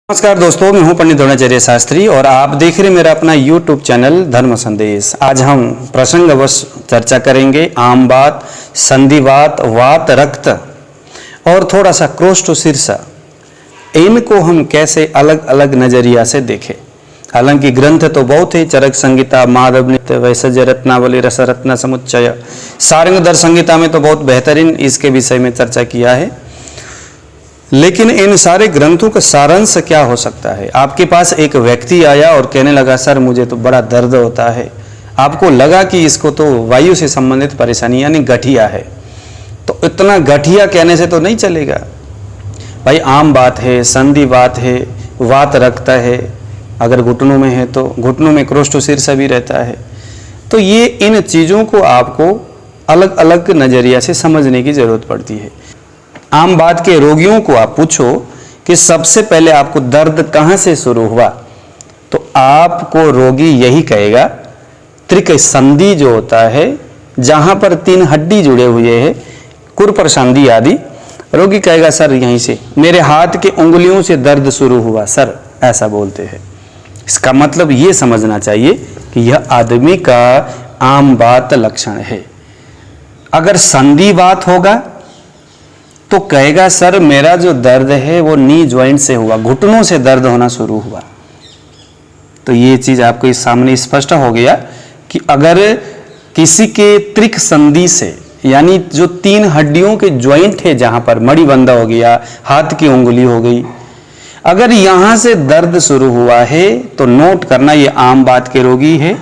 नमस्कार दोस्तों, मैं हूं पंडित द्रोणाचार्य शास्त्री और आप देख रहे हैं मेरा अपना YouTube चैनल धर्म संदेश। आज हम प्रसंगवश चर्चा करेंगे आम बात, संधिवात, वात, रक्त और थोड़ा सा क्रोष्ठशीर्ष। इनको हम कैसे अलग अलग नजरिया से देखें। हालांकि ग्रंथ तो बहुत है, चरक संहिता, माधव नृत्य, वैसज रत्नावली, रस रत्न समुच्चय, सारंगधर संहिता में तो बहुत बेहतरीन इसके विषय में चर्चा किया है। लेकिन इन सारे ग्रंथों का सारांश क्या हो सकता है? आपके पास एक व्यक्ति आया और कहने लगा, सर मुझे तो बड़ा दर्द होता है। आपको लगा कि इसको तो वायु से संबंधित परेशानी यानी गठिया है। तो इतना गठिया कहने से तो नहीं चलेगा भाई। आम बात है, संधि बात है, वात रक्त है, अगर घुटनों में है तो घुटनों में क्रोष्ठशीर्ष भी रहता है। तो ये इन चीज़ों को आपको अलग अलग नज़रिया से समझने की ज़रूरत पड़ती है। आम बात के रोगियों को आप पूछो कि सबसे पहले आपको दर्द कहाँ से शुरू हुआ, तो आपको रोगी यही कहेगा त्रिक संधि जो होता है, जहाँ पर 3 हड्डी जुड़े हुए हैं, कुरपर संधि आदि। रोगी कहेगा सर यहीं से, मेरे हाथ के उंगलियों से दर्द शुरू हुआ सर, ऐसा बोलते हैं। इसका मतलब ये समझना चाहिए कि यह आदमी का आम बात लक्षण है। अगर संधि बात होगा तो कहेगा सर मेरा जो दर्द है वो नी ज्वाइंट से हुआ, घुटनों से दर्द होना शुरू हुआ। तो ये चीज आपको इस सामने स्पष्ट हो गया कि अगर किसी के त्रिक संधि से यानी जो 3 हड्डियों के ज्वाइंट है, जहां पर मणिबंध हो गया, हाथ की उंगली हो गई, अगर यहां से दर्द शुरू हुआ है तो नोट करना ये आम बात के रोगी है।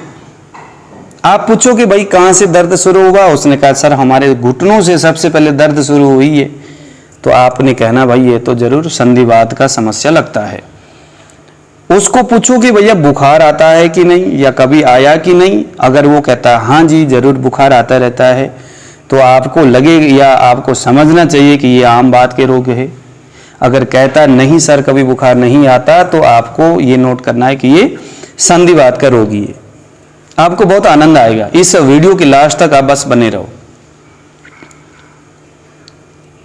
आप पूछो कि भाई कहां से दर्द शुरू हुआ, उसने कहा सर हमारे घुटनों से सबसे पहले दर्द शुरू हुई है। तो आपने कहना भाई ये तो जरूर संधिवात का समस्या लगता है। उसको पूछो कि भैया बुखार आता है कि नहीं, या कभी आया कि नहीं। अगर वो कहता है हाँ जी जरूर बुखार आता रहता है, तो आपको लगे या आपको समझना चाहिए कि ये आम बात के रोग है। अगर कहता नहीं सर कभी बुखार नहीं आता, तो आपको ये नोट करना है कि ये संधिवात का रोगी है। आपको बहुत आनंद आएगा। इस वीडियो के लास्ट तक आप बस बने रहो।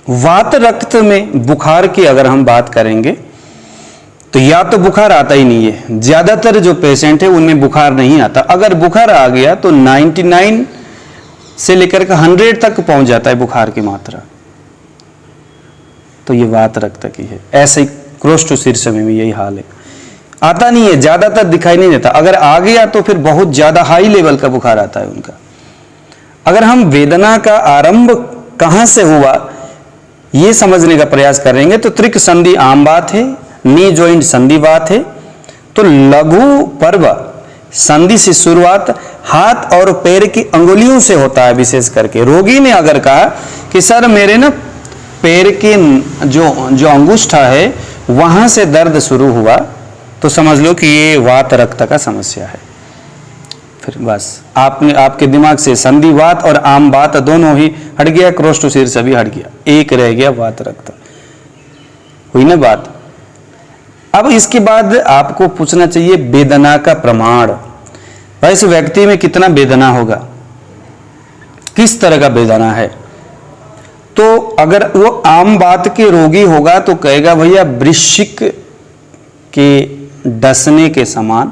वात रक्त में बुखार की अगर हम बात करेंगे तो या तो बुखार आता ही नहीं है, ज्यादातर जो पेशेंट है उनमें बुखार नहीं आता। अगर बुखार आ गया तो 99 से लेकर के 100 तक पहुंच जाता है बुखार की मात्रा। तो ये वात रक्त की है। ऐसे ही क्रोष्ठशीर्ष में भी यही हाल है, आता नहीं है, ज्यादातर दिखाई नहीं देता। अगर आ गया तो फिर बहुत ज्यादा हाई लेवल का बुखार आता है उनका। अगर हम वेदना का आरंभ कहां से हुआ ये समझने का प्रयास करेंगे तो त्रिक संधि आम बात है, नी जॉइंट संधि बात है। तो लघु पर्व संधि से शुरुआत हाथ और पैर की अंगुलियों से होता है। विशेष करके रोगी ने अगर कहा कि सर मेरे ना पैर के जो अंगुष्ठा है वहां से दर्द शुरू हुआ, तो समझ लो कि ये वात रक्त का समस्या है। फिर बस आपके दिमाग से संधिवात और आम बात दोनों ही हट गया, क्रोष्ठशीर्ष भी हट गया, एक रह गया वात रक्त। हुई ना बात। अब इसके बाद आपको पूछना चाहिए वेदना का प्रमाण। भाई इस व्यक्ति में कितना वेदना होगा, किस तरह का वेदना है। तो अगर वो आम बात के रोगी होगा तो कहेगा भैया वृश्चिक के डसने के समान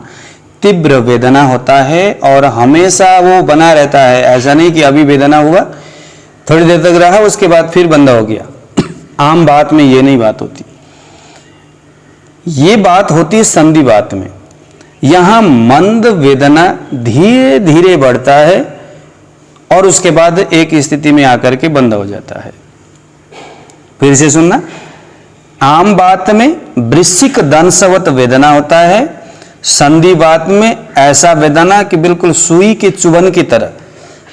तीव्र वेदना होता है और हमेशा वो बना रहता है। ऐसा नहीं कि अभी वेदना हुआ, थोड़ी देर तक रहा, उसके बाद फिर बंद हो गया। आम बात में ये नहीं बात होती। ये बात होती है संधि बात में। यहां मंद वेदना धीरे धीरे बढ़ता है और उसके बाद एक स्थिति में आकर के बंद हो जाता है। फिर से सुनना, आम बात में वृश्चिक दंशवत वेदना होता है, संधि बात में ऐसा वेदना कि बिल्कुल सुई के चुभन की तरह,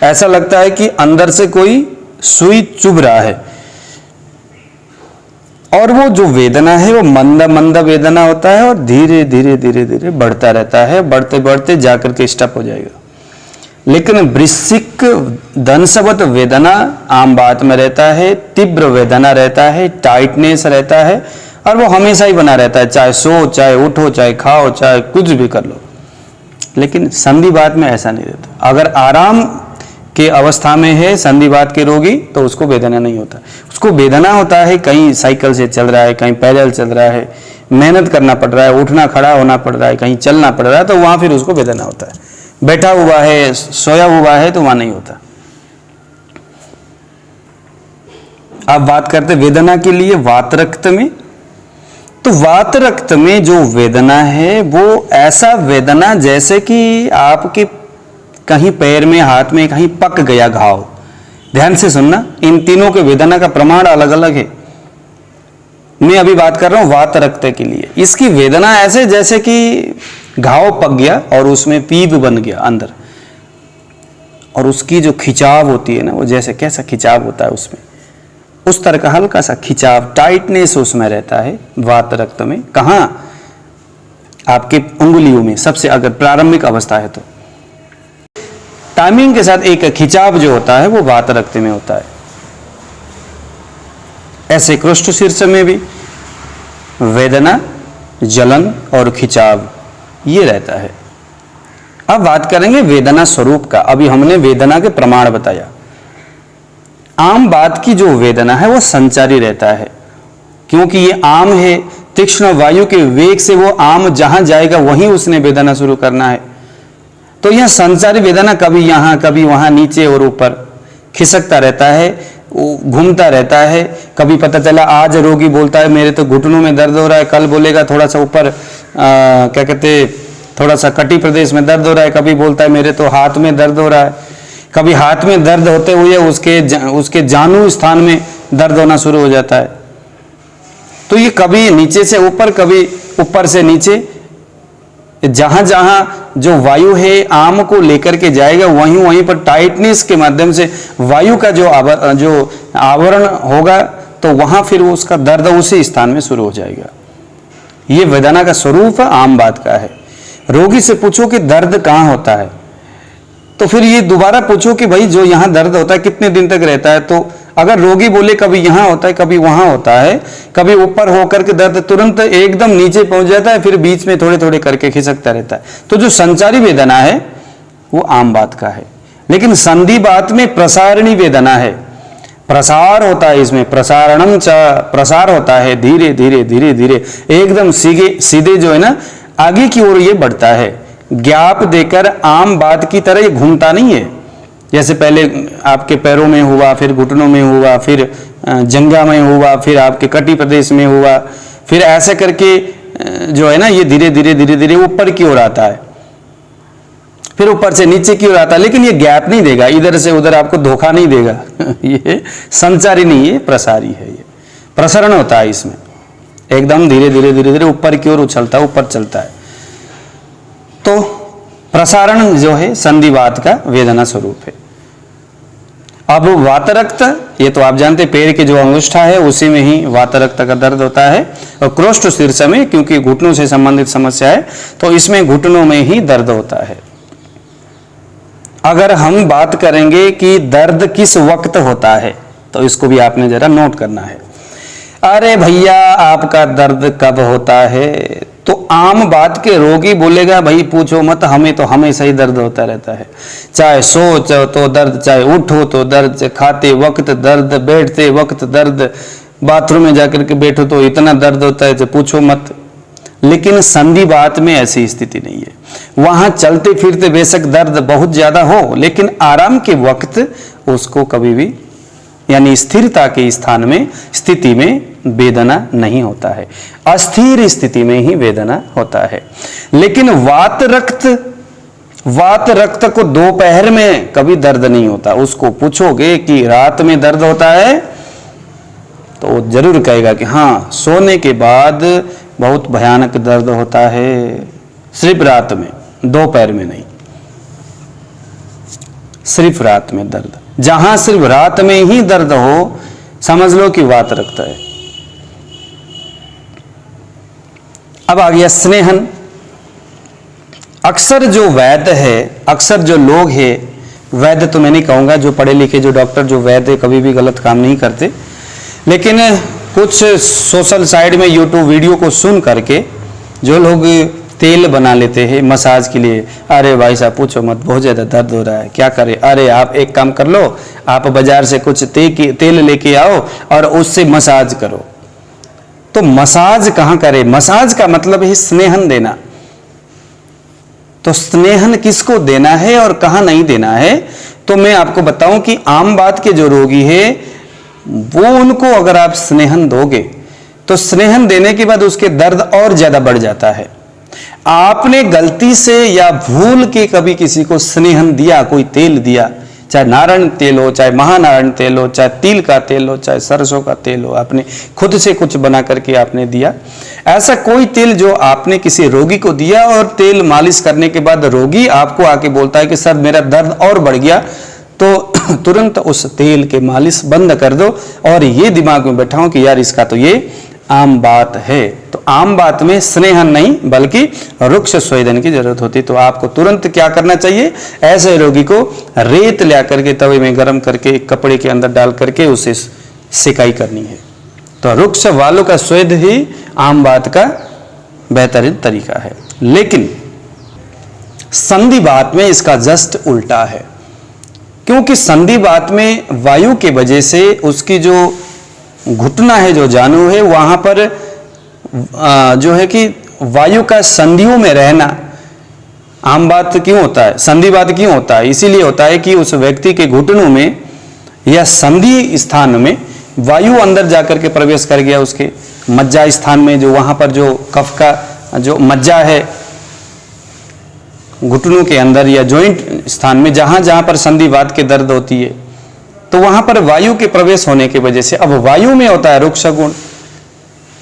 ऐसा लगता है कि अंदर से कोई सुई चुभ रहा है। और वो जो वेदना है वो मंद मंद वेदना होता है और धीरे धीरे धीरे धीरे बढ़ता रहता है, बढ़ते बढ़ते जाकर के स्टॉप हो जाएगा। लेकिन वृश्चिक दंशवत वेदना आम बात में रहता है, तीव्र वेदना रहता है, टाइटनेस रहता है और वो हमेशा ही बना रहता है, चाहे सो, चाहे उठो, चाहे खाओ, चाहे कुछ भी कर लो। लेकिन संधिवात में ऐसा नहीं रहता। अगर आराम के अवस्था में है संधिवात के रोगी तो उसको वेदना नहीं होता। उसको वेदना होता है कहीं साइकिल से चल रहा है, कहीं पैदल चल रहा है, मेहनत करना पड़ रहा है, उठना खड़ा होना पड़ रहा है, कहीं चलना पड़ रहा है, तो वहां फिर उसको वेदना होता है। बैठा हुआ है, सोया हुआ है, तो वहां नहीं होता। अब बात करते वेदना के लिए वात रक्त में। तो वात रक्त में जो वेदना है वो ऐसा वेदना जैसे कि आपके कहीं पैर में, हाथ में कहीं पक गया घाव। ध्यान से सुनना, इन तीनों के वेदना का प्रमाण अलग अलग है। मैं अभी बात कर रहा हूं वात रक्त के लिए। इसकी वेदना ऐसे जैसे कि घाव पक गया और उसमें पीप बन गया अंदर, और उसकी जो खिंचाव होती है ना, वो जैसे कैसा खिंचाव होता है उसमें, उस तरह का हल्का सा खिंचाव, टाइटनेस उसमें रहता है वात रक्त में। कहां? आपके उंगलियों में, सबसे अगर प्रारंभिक अवस्था है तो टाइमिंग के साथ एक खिंचाव जो होता है वो वात रक्त में होता है। ऐसे कृष्ण शीर्ष में भी वेदना, जलन और खिंचाव ये रहता है। अब बात करेंगे वेदना स्वरूप का। अभी हमने वेदना के प्रमाण बताया। आम बात की जो वेदना है वो संचारी रहता है, क्योंकि ये आम है, तीक्ष्ण वायु के वेग से वो आम जहां जाएगा वहीं उसने वेदना शुरू करना है। तो यह संचारी वेदना कभी यहां कभी वहां, नीचे और ऊपर खिसकता रहता है, घूमता रहता है। कभी पता चला आज रोगी बोलता है मेरे तो घुटनों में दर्द हो रहा है, कल बोलेगा थोड़ा सा ऊपर क्या कहते, थोड़ा सा कटी प्रदेश में दर्द हो रहा है, कभी बोलता है मेरे तो हाथ में दर्द हो रहा है। कभी हाथ में दर्द होते हुए उसके जानू स्थान में दर्द होना शुरू हो जाता है। तो ये कभी नीचे से ऊपर, कभी ऊपर से नीचे, जहां जहां जो वायु है आम को लेकर के जाएगा वहीं वहीं पर टाइटनेस के माध्यम से वायु का जो आवरण होगा, तो वहां फिर उसका दर्द उसी स्थान में शुरू हो जाएगा। ये वेदना का स्वरूप आम बात का है। रोगी से पूछो कि दर्द कहां होता है, तो फिर ये दोबारा पूछो कि भाई जो यहां दर्द होता है कितने दिन तक रहता है। तो अगर रोगी बोले कभी यहां होता है, कभी वहां होता है, कभी ऊपर होकर के दर्द तुरंत एकदम नीचे पहुंच जाता है, फिर बीच में थोड़े थोड़े करके खिसकता रहता है, तो जो संचारी वेदना है वो आम बात का है। लेकिन संधि बात में प्रसारणी वेदना है, प्रसार होता है इसमें, प्रसारणम च, प्रसार होता है, धीरे धीरे धीरे धीरे एकदम सीधे जो है ना आगे की ओर ये बढ़ता है, गैप देकर। आम बात की तरह ये घूमता नहीं है, जैसे पहले आपके पैरों में हुआ, फिर घुटनों में हुआ, फिर जंघा में हुआ, फिर आपके कटी प्रदेश में हुआ, फिर ऐसे करके जो है ना ये धीरे धीरे धीरे धीरे ऊपर की ओर आता है, फिर ऊपर से नीचे की ओर आता है। लेकिन ये गैप नहीं देगा, इधर से उधर आपको धोखा नहीं देगा। ये संचारी नहीं है, प्रसारी है। ये प्रसरण होता है इसमें, एकदम धीरे धीरे धीरे धीरे ऊपर की ओर उछलता है, ऊपर चलता है। तो प्रसारण जो है संधिवात का वेदना स्वरूप है। अब वातरक्त, ये तो आप जानते पैर के जो अंगुष्ठा है उसी में ही वातरक्त का दर्द होता है, और क्रोष्ठ शीर्ष में क्योंकि घुटनों से संबंधित समस्या है तो इसमें घुटनों में ही दर्द होता है। अगर हम बात करेंगे कि दर्द किस वक्त होता है तो इसको भी आपने जरा नोट करना है। अरे भैया आपका दर्द कब होता है, तो आम बात के रोगी बोलेगा भाई पूछो मत, हमें तो हमेशा ही दर्द होता रहता है, चाहे सो तो दर्द, चाहे उठो तो दर्द, खाते वक्त दर्द, बैठते वक्त दर्द, बाथरूम में जाकर के बैठो तो इतना दर्द होता है तो पूछो मत। लेकिन संधि बात में ऐसी स्थिति नहीं है। वहां चलते फिरते बेशक दर्द बहुत ज्यादा हो, लेकिन आराम के वक्त उसको कभी भी यानी स्थिरता के स्थान में, स्थिति में वेदना नहीं होता है, अस्थिर स्थिति में ही वेदना होता है। लेकिन वात रक्त को दोपहर में कभी दर्द नहीं होता। उसको पूछोगे कि रात में दर्द होता है तो वो जरूर कहेगा कि हाँ सोने के बाद बहुत भयानक दर्द होता है, सिर्फ रात में, दोपहर में नहीं, सिर्फ रात में दर्द। जहां सिर्फ रात में ही दर्द हो समझ लो कि वात रक्त है। अब आ गया स्नेहन। अक्सर जो वैद्य है, अक्सर जो लोग हैं, वैद्य तो मैं नहीं कहूंगा, जो पढ़े लिखे जो डॉक्टर जो वैद्य कभी भी गलत काम नहीं करते, लेकिन कुछ सोशल साइड में यूट्यूब वीडियो को सुन करके जो लोग तेल बना लेते हैं मसाज के लिए, अरे भाई साहब पूछो मत, बहुत ज़्यादा दर्द हो रहा है, क्या करें। अरे आप एक काम कर लो, आप बाजार से कुछ तेल लेके आओ और उससे मसाज करो। तो मसाज कहाँ करे? मसाज का मतलब है स्नेहन देना। तो स्नेहन किसको देना है और कहाँ नहीं देना है? तो मैं आपको बताऊं कि आम बात के जो रोगी है वो, उनको अगर आप स्नेहन दोगे तो स्नेहन देने के बाद उसके दर्द और ज्यादा बढ़ जाता है। आपने गलती से या भूल के कभी किसी को स्नेहन दिया, कोई तेल दिया, चाहे नारायण तेल हो, चाहे महानारायण तेल हो, चाहे तिल का तेल हो, चाहे सरसों का तेल हो, आपने खुद से कुछ बना करके आपने दिया, ऐसा कोई तेल जो आपने किसी रोगी को दिया और तेल मालिश करने के बाद रोगी आपको आके बोलता है कि सर मेरा दर्द और बढ़ गया, तो तुरंत उस तेल के मालिश बंद कर दो और ये दिमाग में बैठाओ कि यार इसका तो ये आम बात है। तो आम बात में स्नेहन नहीं बल्कि रुक्ष स्वेदन की जरूरत होती है। तो आपको तुरंत क्या करना चाहिए? ऐसे रोगी को रेत ले करके तवे में गर्म करके एक कपड़े के अंदर डाल करके उसे सिकाई करनी है। तो रुक्ष वालों का स्वेद ही आम बात का बेहतरीन तरीका है। लेकिन संधिवात में इसका जस्ट उल्टा है, क्योंकि संधिवात में वायु के वजह से उसकी जो घुटना है, जो जानु है, वहां पर जो है कि वायु का संधियों में रहना आम बात क्यों होता है, संधिवात क्यों होता है? इसीलिए होता है कि उस व्यक्ति के घुटनों में या संधि स्थान में वायु अंदर जाकर के प्रवेश कर गया, उसके मज्जा स्थान में, जो वहां पर जो कफ का जो मज्जा है घुटनों के अंदर या जॉइंट स्थान में, जहां जहां पर संधिवात के दर्द होती है, तो वहां पर वायु के प्रवेश होने की वजह से अब वायु में होता है रुक्ष गुण।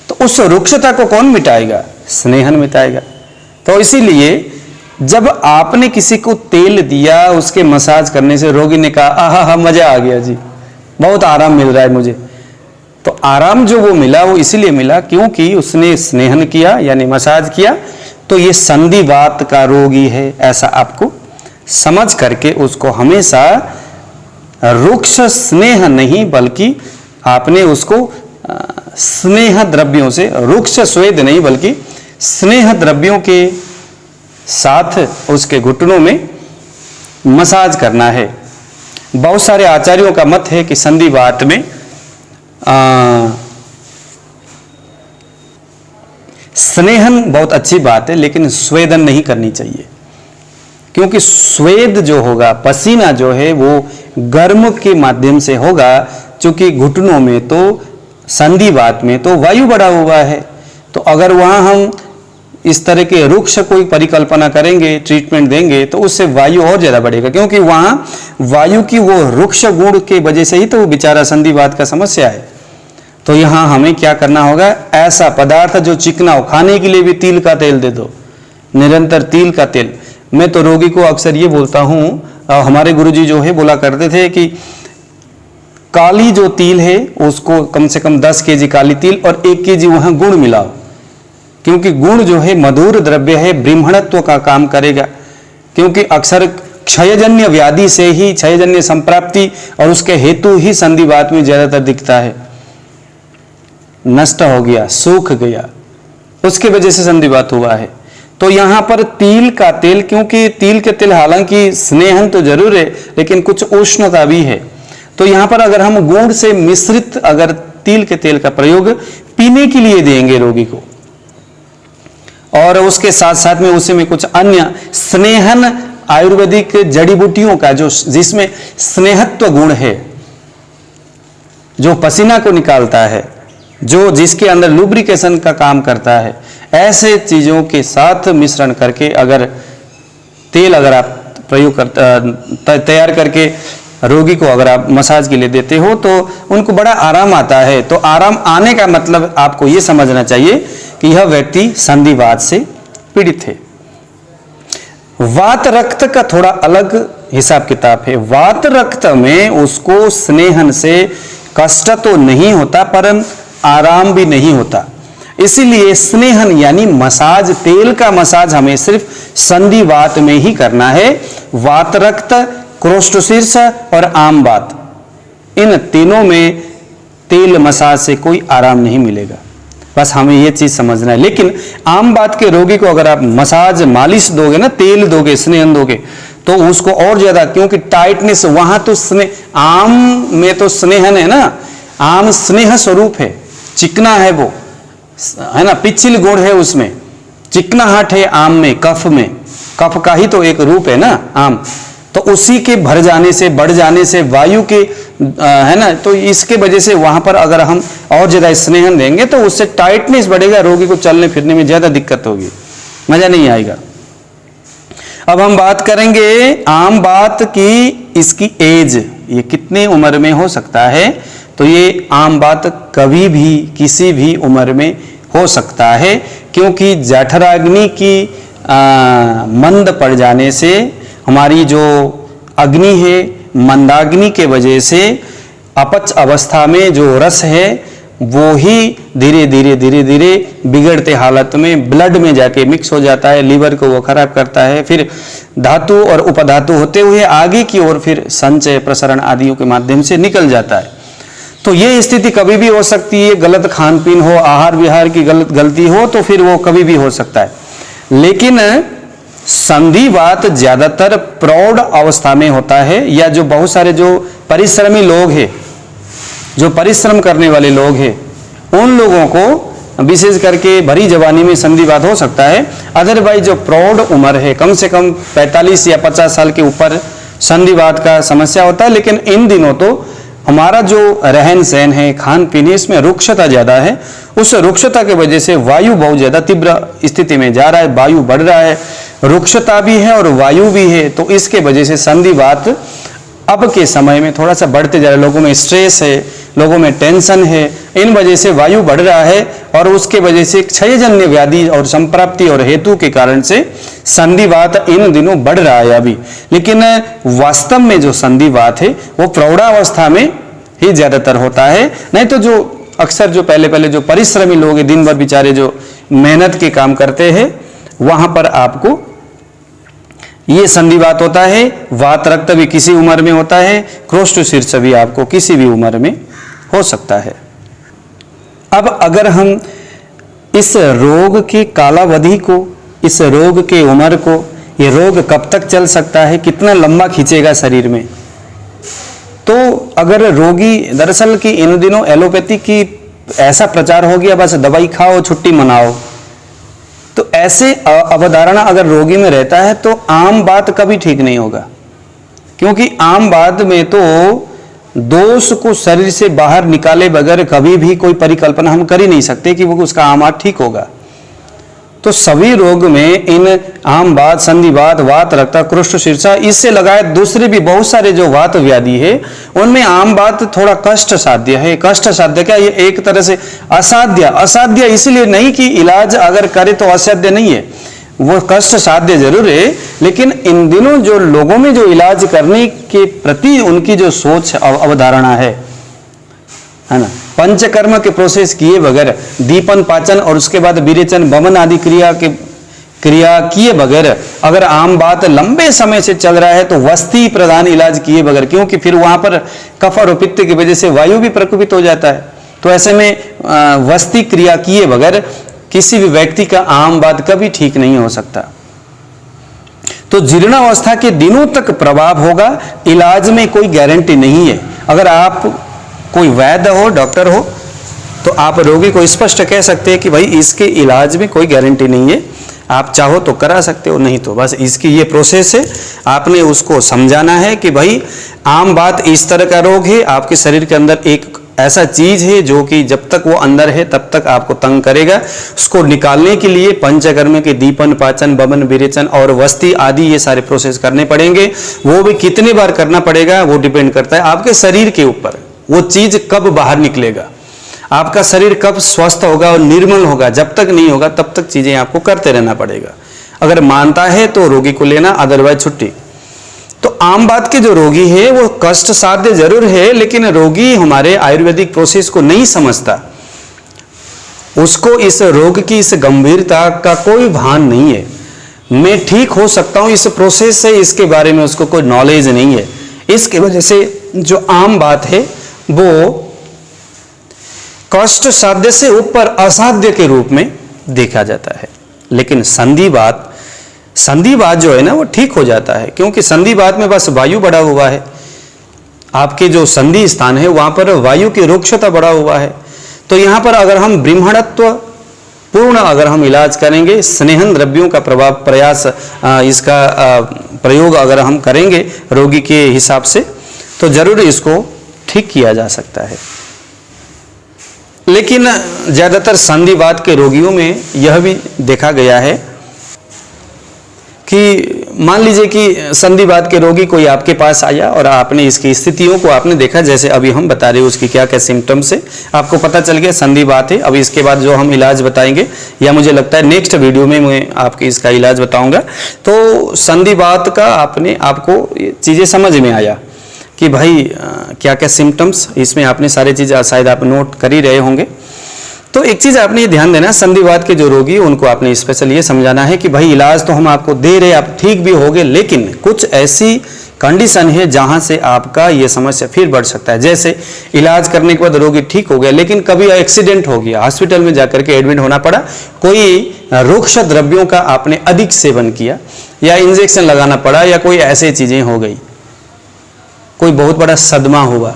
तो उस रुक्षता को कौन मिटाएगा? स्नेहन मिटाएगा। तो इसीलिए जब आपने किसी को तेल दिया, उसके मसाज करने से रोगी ने कहा आहा मजा आ गया जी, बहुत आराम मिल रहा है मुझे, तो आराम जो वो मिला वो इसीलिए मिला क्योंकि उसने स्नेहन किया यानी मसाज किया। तो ये संधिवात का रोगी है, ऐसा आपको समझ करके उसको हमेशा रुक्ष स्नेह नहीं बल्कि आपने उसको स्नेह द्रव्यों से, रुक्ष स्वेद नहीं बल्कि स्नेह द्रव्यों के साथ उसके घुटनों में मसाज करना है। बहुत सारे आचार्यों का मत है कि संधिवात में स्नेहन बहुत अच्छी बात है लेकिन स्वेदन नहीं करनी चाहिए, क्योंकि स्वेद जो होगा, पसीना जो है वो गर्म के माध्यम से होगा, क्योंकि घुटनों में तो संधिवात में तो वायु बढ़ा हुआ है। तो अगर वहां हम इस तरह के रुक्ष कोई परिकल्पना करेंगे, ट्रीटमेंट देंगे, तो उससे वायु और ज्यादा बढ़ेगा, क्योंकि वहां वायु की वो रुक्ष गुण के वजह से ही तो बेचारा संधिवात का समस्या है। तो यहां हमें क्या करना होगा? ऐसा पदार्थ जो चिकना हो, खाने के लिए भी तिल का तेल दे दो, निरंतर तिल का तेल। मैं तो रोगी को अक्सर ये बोलता हूं, हमारे गुरुजी जो है बोला करते थे कि काली जो तिल है उसको कम से कम 10 केजी काली तिल और 1 केजी वहां गुड़ मिलाओ, क्योंकि गुड़ जो है मधुर द्रव्य है, ब्रह्मणत्व का काम करेगा। क्योंकि अक्सर क्षयजन्य व्याधि से ही, क्षयजन्य संप्राप्ति और उसके हेतु ही संधिवात में ज्यादातर दिखता है। नष्ट हो गया, सूख गया, उसके वजह से संधिवात हुआ है। तो यहां पर तिल का तेल, क्योंकि तिल के तेल हालांकि स्नेहन तो जरूर है लेकिन कुछ उष्णता भी है, तो यहां पर अगर हम गुड़ से मिश्रित अगर तिल के तेल का प्रयोग पीने के लिए देंगे रोगी को, और उसके साथ साथ में उसी में कुछ अन्य स्नेहन आयुर्वेदिक जड़ी बूटियों का जो जिसमें स्नेहत्व गुण है, जो पसीना को निकालता है, जो जिसके अंदर लुब्रिकेशन का काम करता है, ऐसे चीजों के साथ मिश्रण करके अगर तेल अगर आप प्रयोग कर तैयार करके रोगी को अगर आप मसाज के लिए देते हो तो उनको बड़ा आराम आता है। तो आराम आने का मतलब आपको ये समझना चाहिए कि यह व्यक्ति संधिवात से पीड़ित है। वात रक्त का थोड़ा अलग हिसाब किताब है। वात रक्त में उसको स्नेहन से कष्ट तो नहीं होता पर आराम भी नहीं होता, इसीलिए स्नेहन यानी मसाज, तेल का मसाज हमें सिर्फ संधिवात में ही करना है। वात रक्त, क्रोष्टशीर्ष और आम बात, इन तीनों में तेल मसाज से कोई आराम नहीं मिलेगा, बस हमें यह चीज समझना है। लेकिन आम बात के रोगी को अगर आप मसाज मालिश दोगे ना, तेल दोगे, स्नेहन दोगे, तो उसको और ज्यादा, क्योंकि टाइटनेस वहां तो आम में तो स्नेहन है ना, आम स्नेह स्वरूप है, चिकना है वो, है ना, पिछिल गुण है उसमें, चिकनाहट है आम में, कफ में, कफ का ही तो एक रूप है ना आम, तो उसी के भर जाने से, बढ़ जाने से, वायु के है ना, तो इसके वजह से वहां पर अगर हम और ज्यादा स्नेहन देंगे तो उससे टाइटनेस बढ़ेगा, रोगी को चलने फिरने में ज्यादा दिक्कत होगी, मजा नहीं आएगा। अब हम बात करेंगे आम बात की, इसकी एज, ये कितनी उम्र में हो सकता है, तो ये आम बात कभी भी किसी भी उम्र में हो सकता है, क्योंकि जठराग्नि की मंद पड़ जाने से हमारी जो अग्नि है मंदाग्नि के वजह से अपच अवस्था में जो रस है वो ही धीरे धीरे धीरे धीरे बिगड़ते हालत में ब्लड में जाके मिक्स हो जाता है, लीवर को वो खराब करता है, फिर धातु और उपधातु होते हुए आगे की ओर फिर संचय प्रसरण आदियों के माध्यम से निकल जाता है। तो ये स्थिति कभी भी हो सकती है, गलत खान पीन हो, आहार विहार की गलती हो तो फिर वो कभी भी हो सकता है। लेकिन संधिवात ज्यादातर प्रौढ़ अवस्था में होता है, या जो बहुत सारे जो परिश्रमी लोग हैं, जो परिश्रम करने वाले लोग हैं, उन लोगों को विशेष करके भरी जवानी में संधिवात हो सकता है। अदरवाइज जो प्रौढ़ उम्र है, कम से कम 45 या 50 साल के ऊपर संधिवात का समस्या होता है। लेकिन इन दिनों तो हमारा जो रहन सहन है, खान पीन है, इसमें रुक्षता ज्यादा है, उस रुक्षता के वजह से वायु बहुत ज्यादा तीव्र स्थिति में जा रहा है, वायु बढ़ रहा है, रुक्षता भी है और वायु भी है, तो इसके वजह से संधिवात अब के समय में थोड़ा सा बढ़ते जा रहा है। लोगों में स्ट्रेस है, लोगों में टेंशन है, इन वजह से वायु बढ़ रहा है और उसके वजह से क्षयजन्य व्याधि और संप्राप्ति और हेतु के कारण से संधिवात इन दिनों बढ़ रहा है अभी। लेकिन वास्तव में जो संधिवात है वो प्रौढ़ावस्था में ही ज्यादातर होता है, नहीं तो जो अक्सर जो पहले जो परिश्रमी लोग हैं, दिन भर बेचारे जो मेहनत के काम करते हैं, वहां पर आपको ये संधिवात होता है। वात रक्त भी किसी उम्र में होता है, क्रोष्ठ शीर्ष भी आपको किसी भी उम्र में हो सकता है। अब अगर हम इस रोग की कालावधि को, इस रोग के उम्र को, ये रोग कब तक चल सकता है, कितना लंबा खींचेगा शरीर में, तो अगर रोगी दरअसल की इन दिनों एलोपैथी की ऐसा प्रचार हो गया, बस दवाई खाओ छुट्टी मनाओ, तो ऐसे अवधारणा अगर रोगी में रहता है तो आम बात कभी ठीक नहीं होगा। क्योंकि आम बात में तो दोष को शरीर से बाहर निकाले बगैर कभी भी कोई परिकल्पना हम कर ही नहीं सकते कि वो उसका आम बात ठीक होगा। तो सभी रोग में इन आम बात, संधिवात, वात रक्त, क्रुष्ठ शीर्षा, इससे लगाए दूसरे भी बहुत सारे जो वात व्याधि है उनमें आम बात थोड़ा कष्ट साध्य है। कष्ट साध्य क्या, ये एक तरह से असाध्य इसलिए नहीं कि इलाज अगर करे तो असाध्य नहीं है, वो कष्ट साध्य जरूर है, लेकिन इन दिनों जो लोगों में जो इलाज करने के प्रति उनकी जो सोच अवधारणा है ना, पंचकर्म के प्रोसेस किए बगैर, दीपन पाचन और उसके बाद विरेचन वमन आदि क्रिया किए बगैर अगर आम बात लंबे समय से चल रहा है तो वस्ती प्रधान इलाज किए बगैर, क्योंकि फिर वहां पर कफ और पित्त की वजह से वायु भी प्रकोपित हो जाता है, तो ऐसे में वस्ती क्रिया किए बगैर किसी भी व्यक्ति का आम बात कभी ठीक नहीं हो सकता। तो जीर्णावस्था के दिनों तक प्रभाव होगा, इलाज में कोई गारंटी नहीं है। अगर आप कोई वैद्य हो, डॉक्टर हो, तो आप रोगी को स्पष्ट कह सकते हैं कि भाई इसके इलाज में कोई गारंटी नहीं है, आप चाहो तो करा सकते हो, नहीं तो बस इसकी ये प्रोसेस है। आपने उसको समझाना है कि भाई आम बात इस तरह का रोग है, आपके शरीर के अंदर एक ऐसा चीज है जो कि जब तक वो अंदर है तब तक आपको तंग करेगा। उसको निकालने के लिए पंचकर्म के दीपन पाचन वमन विरेचन और वस्ती आदि ये सारे प्रोसेस करने पड़ेंगे। वो भी कितनी बार करना पड़ेगा वो डिपेंड करता है आपके शरीर के ऊपर, वो चीज कब बाहर निकलेगा, आपका शरीर कब स्वस्थ होगा और निर्मल होगा। जब तक नहीं होगा तब तक चीजें आपको करते रहना पड़ेगा। अगर मानता है तो रोगी को लेना, अदरवाइज छुट्टी। तो आम बात के जो रोगी है वो कष्ट साध्य जरूर है, लेकिन रोगी हमारे आयुर्वेदिक प्रोसेस को नहीं समझता, उसको इस रोग की इस गंभीरता का कोई भान नहीं है। मैं ठीक हो सकता हूं इस प्रोसेस से, इसके बारे में उसको कोई नॉलेज नहीं है। इसकी वजह से जो आम बात है वो कष्ट साध्य से ऊपर असाध्य के रूप में देखा जाता है। लेकिन संधिवात जो है ना वो ठीक हो जाता है, क्योंकि संधिवात में बस वायु बढ़ा हुआ है, आपके जो संधि स्थान है वहां पर वायु की रुक्षता बढ़ा हुआ है। तो यहां पर अगर हम ब्रह्मणत्व पूर्ण अगर हम इलाज करेंगे, स्नेहन द्रव्यों का प्रयास इसका प्रयोग अगर हम करेंगे रोगी के हिसाब से, तो जरूर इसको ठीक किया जा सकता है। लेकिन ज़्यादातर संधिवात के रोगियों में यह भी देखा गया है कि मान लीजिए कि संधिवात के रोगी कोई आपके पास आया और आपने इसकी स्थितियों को आपने देखा, जैसे अभी हम बता रहे हैं उसकी क्या क्या सिम्टम्स है, आपको पता चल गया संधिवात है। अब इसके बाद जो हम इलाज बताएंगे, या मुझे लगता है नेक्स्ट वीडियो में मैं आपके इसका इलाज बताऊंगा। तो संधिवात का आपको चीज़ें समझ में आया कि भाई क्या क्या सिम्टम्स, इसमें आपने सारी चीज़ें शायद आप नोट कर ही रहे होंगे। तो एक चीज़ आपने ये ध्यान देना, संधिवात के जो रोगी उनको आपने स्पेशल ये समझाना है कि भाई इलाज तो हम आपको दे रहे हैं, आप ठीक भी होगे, लेकिन कुछ ऐसी कंडीशन है जहां से आपका ये समस्या फिर बढ़ सकता है। जैसे इलाज करने के बाद रोगी ठीक हो गया, लेकिन कभी एक्सीडेंट हो गया, हॉस्पिटल में जाकर के एडमिट होना पड़ा, कोई रोगश द्रव्यों का आपने अधिक सेवन किया, या इंजेक्शन लगाना पड़ा, या कोई ऐसी चीज़ें हो गई, कोई बहुत बड़ा सदमा हुआ,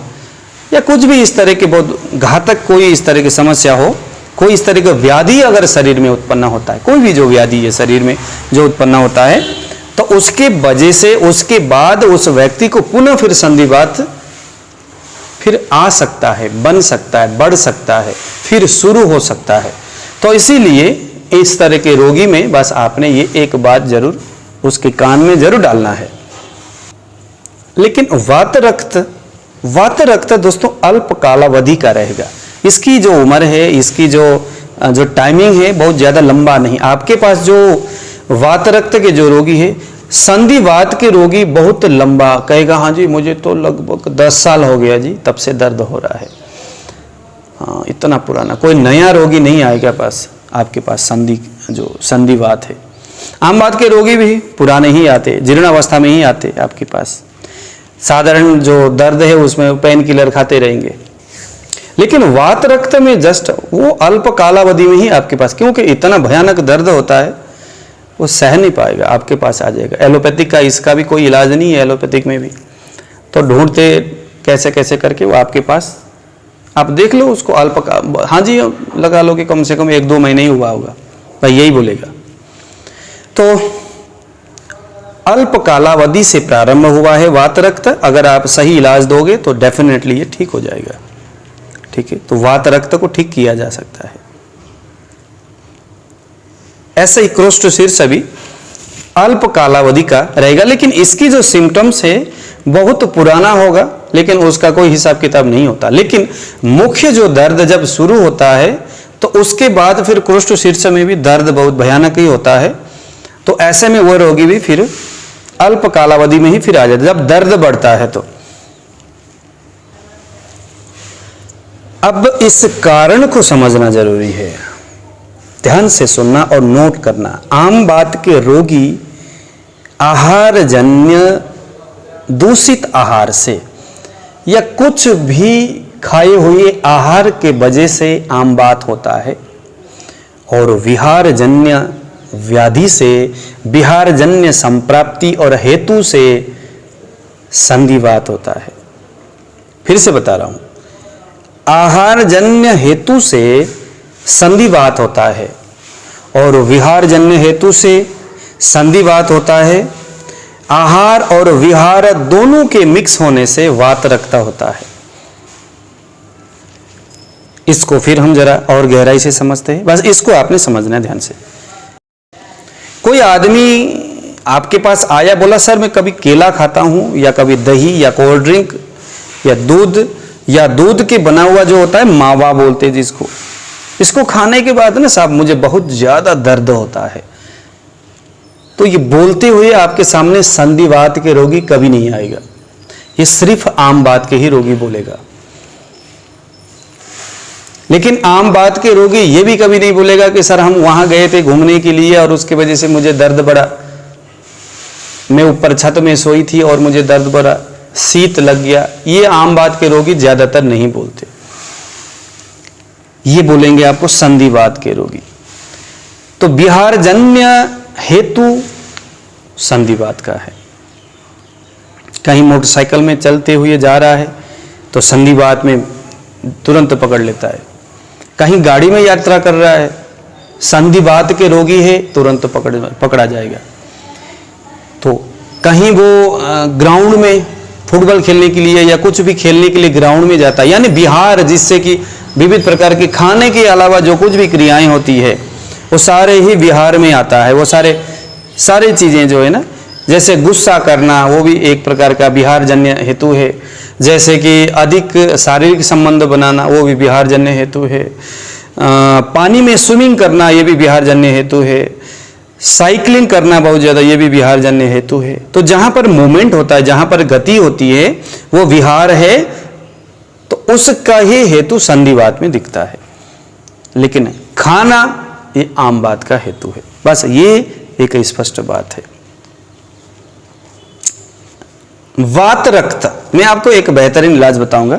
या कुछ भी इस तरह के बहुत घातक कोई इस तरह की समस्या हो, कोई इस तरह का व्याधि अगर शरीर में उत्पन्न होता है, कोई भी जो व्याधि है शरीर में जो उत्पन्न होता है, तो उसके वजह से उसके बाद उस व्यक्ति को पुनः फिर संधिवात फिर आ सकता है, बन सकता है, बढ़ सकता है, फिर शुरू हो सकता है। तो इसीलिए इस तरह के रोगी में बस आपने ये एक बात जरूर उसके कान में जरूर डालना है। लेकिन वात रक्त दोस्तों अल्प कालावधि का रहेगा। इसकी जो उम्र है, इसकी जो टाइमिंग है बहुत ज़्यादा लंबा नहीं। आपके पास जो वात रक्त के जो रोगी है, संधिवात के रोगी बहुत लंबा कहेगा, हाँ जी मुझे तो लगभग 10 साल हो गया जी, तब से दर्द हो रहा है। हाँ, इतना पुराना कोई नया रोगी नहीं आएगा पास आपके पास जो संधिवात है। आम बात के रोगी भी पुराने ही आते, जीर्णावस्था में ही आते आपके पास। साधारण जो दर्द है उसमें पेन किलर खाते रहेंगे, लेकिन वात रक्त में जस्ट वो अल्प कालावधि में ही आपके पास, क्योंकि इतना भयानक दर्द होता है वो सह नहीं पाएगा, आपके पास आ जाएगा। एलोपैथिक का इसका भी कोई इलाज नहीं है, एलोपैथिक में भी तो ढूंढते कैसे कैसे करके वो आपके पास, आप देख लो उसको हाँ जी लगा लो कि कम से कम 1-2 महीने ही हुआ होगा, भाई यही बोलेगा। तो अल्प कालावधि से प्रारंभ हुआ है वात रक्त, अगर आप सही इलाज दोगे तो डेफिनेटली ये ठीक हो जाएगा। ठीक है, तो वात रक्त को ठीक किया जा सकता है। ऐसे ही क्रोस्टोशीर्ष भी अल्प कालावधि का रहेगा, लेकिन इसकी जो सिम्टम्स है बहुत पुराना होगा, लेकिन उसका कोई हिसाब किताब नहीं होता। लेकिन मुख्य जो दर्द जब शुरू होता है तो उसके बाद फिर क्रोस्टोशीर्ष में भी दर्द बहुत भयानक ही होता है। तो ऐसे में वो रोगी भी फिर अल्प कालावधि में ही फिर आ जाता है जब दर्द बढ़ता है। तो अब इस कारण को समझना जरूरी है, ध्यान से सुनना और नोट करना। आम बात के रोगी आहार जन्य दूषित आहार से या कुछ भी खाए हुए आहार के वजह से आम बात होता है, और विहार जन्य व्याधि से, विहार जन्य संप्राप्ति और हेतु से संधिवात होता है। फिर से बता रहा हूं, आहार जन्य हेतु से संधिवात होता है और विहार जन्य हेतु से संधिवात होता है। आहार और विहार दोनों के मिक्स होने से वात रक्त होता है। इसको फिर हम जरा और गहराई से समझते हैं, बस इसको आपने समझना है ध्यान से। कोई आदमी आपके पास आया, बोला सर मैं कभी केला खाता हूं, या कभी दही या कोल्ड ड्रिंक या दूध, या दूध के बना हुआ जो होता है मावा बोलते हैं जिसको, इसको खाने के बाद ना साहब मुझे बहुत ज्यादा दर्द होता है। तो ये बोलते हुए आपके सामने संधिवात के रोगी कभी नहीं आएगा, ये सिर्फ आम बात के ही रोगी बोलेगा। लेकिन आम बात के रोगी ये भी कभी नहीं बोलेगा कि सर हम वहां गए थे घूमने के लिए और उसकी वजह से मुझे दर्द बढ़ा, मैं ऊपर छत में सोई थी और मुझे दर्द बढ़ा, शीत लग गया। ये आम बात के रोगी ज्यादातर नहीं बोलते, ये बोलेंगे आपको संधिवात के रोगी। तो विहार जन्य हेतु संधिवात का है। कहीं मोटरसाइकिल में चलते हुए जा रहा है तो संधिवात में तुरंत पकड़ लेता है। कहीं गाड़ी में यात्रा कर रहा है संधिवात के रोगी है तुरंत पकड़ा जाएगा। तो कहीं वो ग्राउंड में फुटबॉल खेलने के लिए या कुछ भी खेलने के लिए ग्राउंड में जाता है, यानी विहार, जिससे कि विविध प्रकार के खाने के अलावा जो कुछ भी क्रियाएं होती है वो सारे ही विहार में आता है। वो सारे चीजें जो है ना, जैसे गुस्सा करना वो भी एक प्रकार का विहार जन्य हेतु है, जैसे कि अधिक शारीरिक संबंध बनाना वो भी विहार जन्य हेतु है, पानी में स्विमिंग करना ये भी विहार जन्य हेतु है, साइकिलिंग करना बहुत ज़्यादा ये भी विहार जन्य हेतु है। तो जहाँ पर मूवमेंट होता है, जहाँ पर गति होती है वो विहार है, तो उसका ही हेतु संधिवात में दिखता है। लेकिन खाना ये आम बात का हेतु है। बस ये एक स्पष्ट बात है। वात रक्त, मैं आपको एक बेहतरीन इलाज बताऊंगा।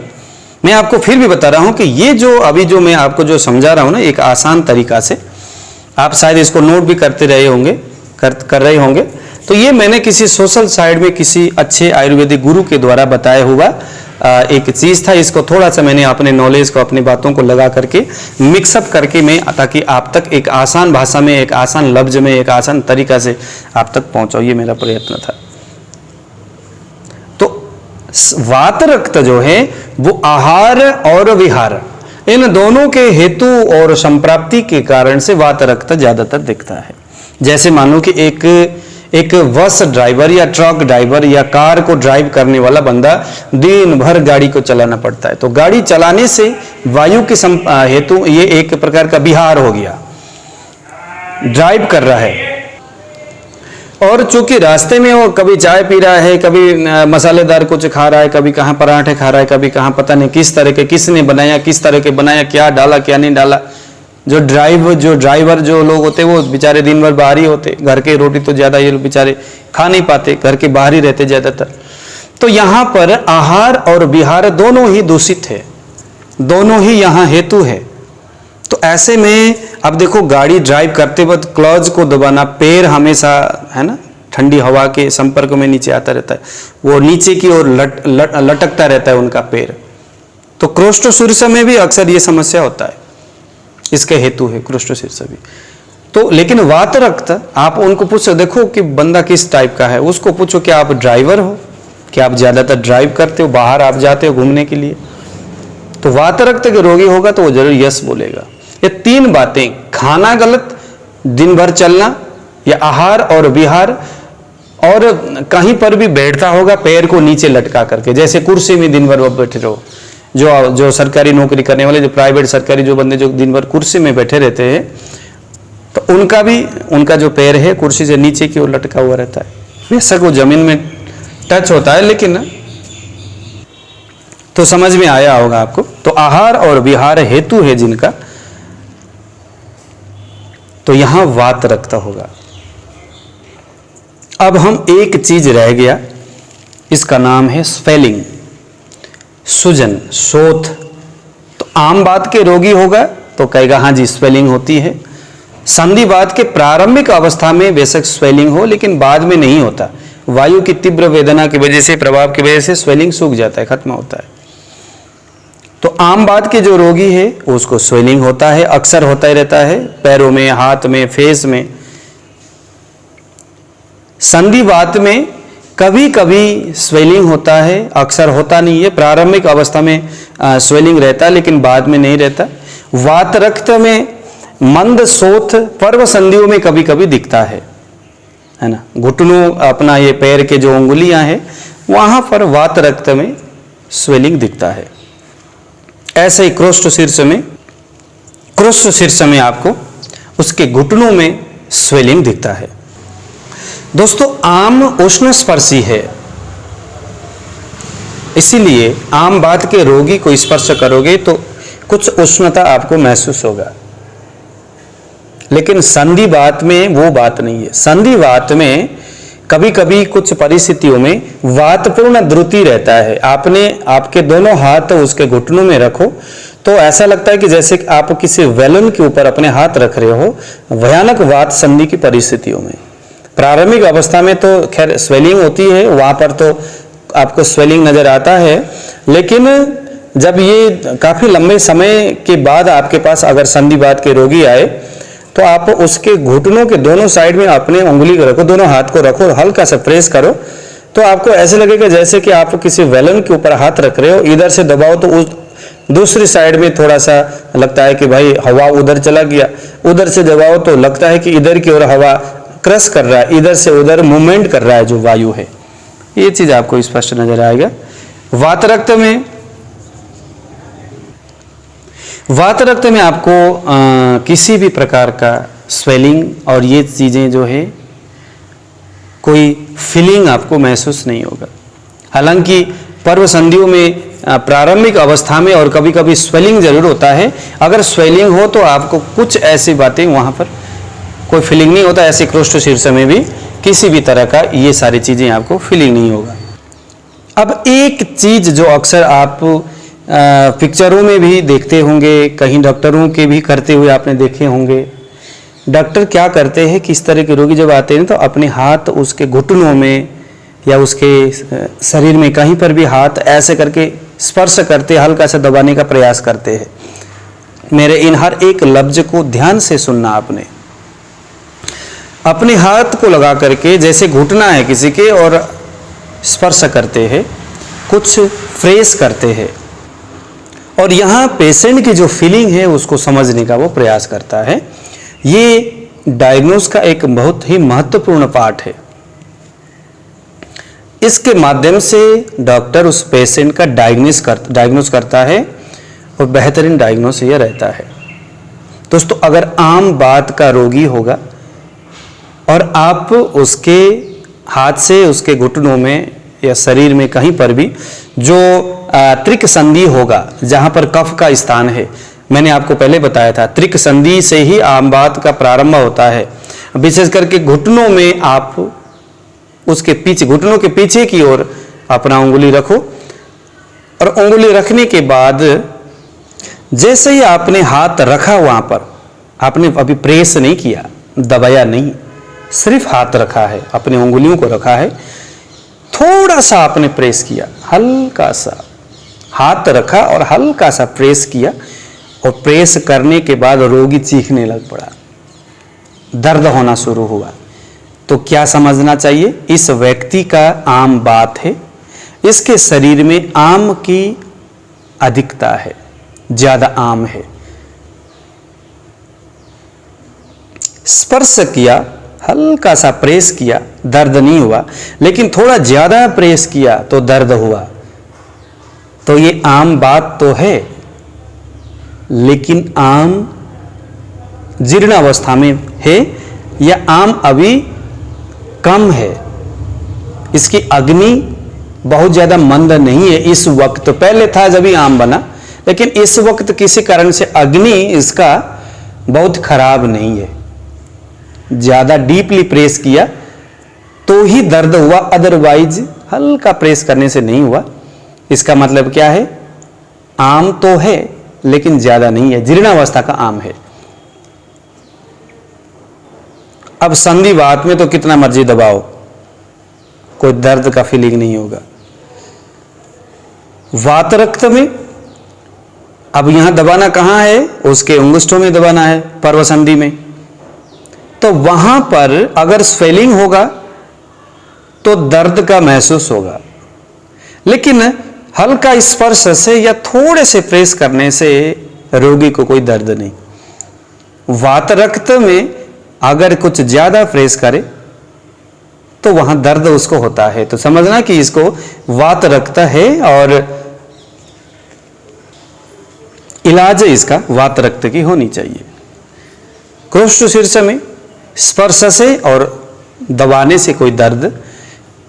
मैं आपको फिर भी बता रहा हूं कि ये जो अभी जो मैं आपको जो समझा रहा हूं ना, एक आसान तरीका से, आप शायद इसको नोट भी करते रहे होंगे, कर रहे होंगे। तो ये मैंने किसी सोशल साइट में किसी अच्छे आयुर्वेदिक गुरु के द्वारा बताया हुआ एक चीज था। इसको थोड़ा सा मैंने अपने नॉलेज को, अपनी बातों को लगा करके मिक्सअप करके मैं, ताकि आप तक एक आसान भाषा में, एक आसान लफ्ज में, एक आसान तरीका से आप तक पहुंचाओ, ये मेरा प्रयत्न था। तो वात रक्त जो है वो आहार और विहार, इन दोनों के हेतु और संप्राप्ति के कारण से वात रक्त ज्यादातर दिखता है। जैसे मानो कि एक बस ड्राइवर या ट्रक ड्राइवर या कार को ड्राइव करने वाला बंदा दिन भर गाड़ी को चलाना पड़ता है, तो गाड़ी चलाने से वायु के हेतु ये एक प्रकार का विहार हो गया, ड्राइव कर रहा है। और चूंकि रास्ते में वो कभी चाय पी रहा है, कभी मसालेदार कुछ खा रहा है, कभी कहाँ पराठे खा रहा है, कभी कहाँ पता नहीं किस तरह के, किसने बनाया, किस तरह के बनाया, क्या डाला क्या नहीं डाला। जो ड्राइवर जो लोग होते वो बेचारे दिन भर बाहर ही होते, घर के रोटी तो ज्यादा ये बेचारे खा नहीं पाते, घर के बाहर ही रहते ज्यादातर। तो यहाँ पर आहार और विहार दोनों ही दूषित है, दोनों ही यहाँ हेतु है। तो ऐसे में अब देखो, गाड़ी ड्राइव करते वक्त क्लच को दबाना, पैर हमेशा है ना ठंडी हवा के संपर्क में नीचे आता रहता है, वो नीचे की ओर लटकता रहता है उनका पैर। तो क्रोष्ठ शीर्ष में भी अक्सर ये समस्या होता है, इसके हेतु है क्रोष्ठ शीर्ष भी। तो लेकिन वात रक्त, आप उनको पूछो, देखो कि बंदा किस टाइप का है, उसको पूछो कि आप ड्राइवर हो, कि आप ज्यादातर ड्राइव करते हो, बाहर आप जाते हो घूमने के लिए, तो वात रक्त के रोगी होगा तो वो जरूर यस बोलेगा। ये तीन बातें, खाना गलत, दिन भर चलना, या आहार और विहार, और कहीं पर भी बैठता होगा पैर को नीचे लटका करके, जैसे कुर्सी में दिन भर बैठे रहो। जो सरकारी नौकरी करने वाले, जो प्राइवेट सरकारी जो बंदे जो दिन भर कुर्सी में बैठे रहते हैं, तो उनका जो पैर है कुर्सी से नीचे की ओर लटका हुआ रहता है, बेशक वो जमीन में टच होता है, लेकिन तो समझ में आया होगा आपको। तो आहार और विहार हेतु है जिनका, तो यहां वात रक्त होगा। अब हम एक चीज रह गया, इसका नाम है स्वेलिंग, सूजन, शोथ। तो आम बात के रोगी होगा तो कहेगा हाँ जी स्वेलिंग होती है। संधिवात के प्रारंभिक अवस्था में बेशक स्वेलिंग हो, लेकिन बाद में नहीं होता, वायु की तीव्र वेदना की वजह से, प्रभाव की वजह से स्वेलिंग सूख जाता है, खत्म होता है। तो आम बात के जो रोगी है उसको स्वेलिंग होता है, अक्सर होता ही रहता है, पैरों में, हाथ में, फेस में। संधिवात में कभी कभी स्वेलिंग होता है, अक्सर होता नहीं है। प्रारंभिक अवस्था में स्वेलिंग रहता है, लेकिन बाद में नहीं रहता। वात रक्त में मंद शोथ पर्व संधियों में कभी कभी दिखता है ना, घुटनों, अपना ये पैर के जो उंगलियां हैं वहां पर वात रक्त में स्वेलिंग दिखता है। ऐसे ही क्रोष्ठ शीर्ष में आपको उसके घुटनों में स्वेलिंग दिखता है। दोस्तों, आम उष्ण स्पर्शी है, इसीलिए आम बात के रोगी को स्पर्श करोगे तो कुछ उष्णता आपको महसूस होगा, लेकिन संधिवात में वो बात नहीं है। संधिवात में कभी कभी कुछ परिस्थितियों में वातपूर्ण द्रुति रहता है। आपके दोनों हाथ उसके घुटनों में रखो तो ऐसा लगता है कि जैसे आप किसी बैलून के ऊपर अपने हाथ रख रहे हो, भयानक वात संधि की परिस्थितियों में। प्रारंभिक अवस्था में तो खैर स्वेलिंग होती है, वहां पर तो आपको स्वेलिंग नजर आता है, लेकिन जब ये काफी लंबे समय के बाद आपके पास अगर संधिवात के रोगी आए तो आप उसके घुटनों के दोनों साइड में अपने उंगली को रखो, दोनों हाथ को रखो, हल्का सा प्रेस करो, तो आपको ऐसे लगेगा जैसे कि आप किसी वेलन के ऊपर हाथ रख रहे हो। इधर से दबाओ तो उस दूसरी साइड में थोड़ा सा लगता है कि भाई हवा उधर चला गया, उधर से दबाओ तो लगता है कि इधर की ओर हवा क्रश कर रहा है, इधर से उधर मूवमेंट कर रहा है जो वायु है। ये चीज आपको स्पष्ट नजर आएगा। वात रक्त में आपको किसी भी प्रकार का स्वेलिंग और ये चीजें जो है कोई फीलिंग आपको महसूस नहीं होगा। हालांकि पर्व संधियों में प्रारंभिक अवस्था में और कभी कभी स्वेलिंग जरूर होता है। अगर स्वेलिंग हो तो आपको कुछ ऐसी बातें वहां पर कोई फीलिंग नहीं होता। ऐसे क्रोष्ठ शीर्ष में भी किसी भी तरह का ये सारी चीजें आपको फीलिंग नहीं होगा। अब एक चीज जो अक्सर आप पिक्चरों में भी देखते होंगे, कहीं डॉक्टरों के भी करते हुए आपने देखे होंगे। डॉक्टर क्या करते हैं, किस तरह के रोगी जब आते हैं तो अपने हाथ उसके घुटनों में या उसके शरीर में कहीं पर भी हाथ ऐसे करके स्पर्श करते, हल्का सा दबाने का प्रयास करते हैं। मेरे इन हर एक लफ्ज को ध्यान से सुनना। आपने अपने हाथ को लगा करके जैसे घुटना है किसी के और स्पर्श करते हैं, कुछ फ्रेश करते हैं और यहाँ पेशेंट की जो फीलिंग है उसको समझने का वो प्रयास करता है। ये डायग्नोस का एक बहुत ही महत्वपूर्ण पार्ट है। इसके माध्यम से डॉक्टर उस पेशेंट का डायग्नोस करता है और बेहतरीन डायग्नोस ये रहता है। दोस्तों, अगर आम बात का रोगी होगा और आप उसके हाथ से उसके घुटनों में या शरीर में कहीं पर भी जो त्रिक संधि होगा, जहां पर कफ का स्थान है, मैंने आपको पहले बताया था त्रिक संधि से ही आम बात का प्रारंभ होता है। विशेष करके घुटनों में आप उसके पीछे, घुटनों के पीछे की ओर अपना उंगली रखो और उंगली रखने के बाद जैसे ही आपने हाथ रखा वहां पर, आपने अभी प्रेस नहीं किया, दबाया नहीं, सिर्फ हाथ रखा है, अपनी उंगलियों को रखा है, थोड़ा सा आपने प्रेस किया, हल्का सा हाथ रखा और हल्का सा प्रेस किया और प्रेस करने के बाद रोगी चीखने लग पड़ा, दर्द होना शुरू हुआ। तो क्या समझना चाहिए, इस व्यक्ति का आम बात है, इसके शरीर में आम की अधिकता है, ज्यादा आम है। स्पर्श किया, हल्का सा प्रेस किया, दर्द नहीं हुआ, लेकिन थोड़ा ज्यादा प्रेस किया तो दर्द हुआ। तो ये आम बात तो है, लेकिन आम जीर्ण अवस्था में है या आम अभी कम है, इसकी अग्नि बहुत ज्यादा मंद नहीं है इस वक्त। पहले था जब ही आम बना, लेकिन इस वक्त किसी कारण से अग्नि इसका बहुत खराब नहीं है। ज्यादा डीपली प्रेस किया तो ही दर्द हुआ, अदरवाइज हल्का प्रेस करने से नहीं हुआ। इसका मतलब क्या है, आम तो है लेकिन ज्यादा नहीं है, जीर्णावस्था का आम है। अब संधिवात में तो कितना मर्जी दबाओ, कोई दर्द का फीलिंग नहीं होगा। वात रक्त में अब यहां दबाना कहां है, उसके अंगुष्ठों में दबाना है, पर्व संधि में। तो वहां पर अगर स्वेलिंग होगा तो दर्द का महसूस होगा, लेकिन हल्का स्पर्श से या थोड़े से प्रेस करने से रोगी को कोई दर्द नहीं। वात रक्त में अगर कुछ ज्यादा प्रेस करे तो वहां दर्द उसको होता है। तो समझना कि इसको वात रक्त है और इलाज इसका वात रक्त की होनी चाहिए। क्रोष्ठ शीर्ष में स्पर्श से और दबाने से कोई दर्द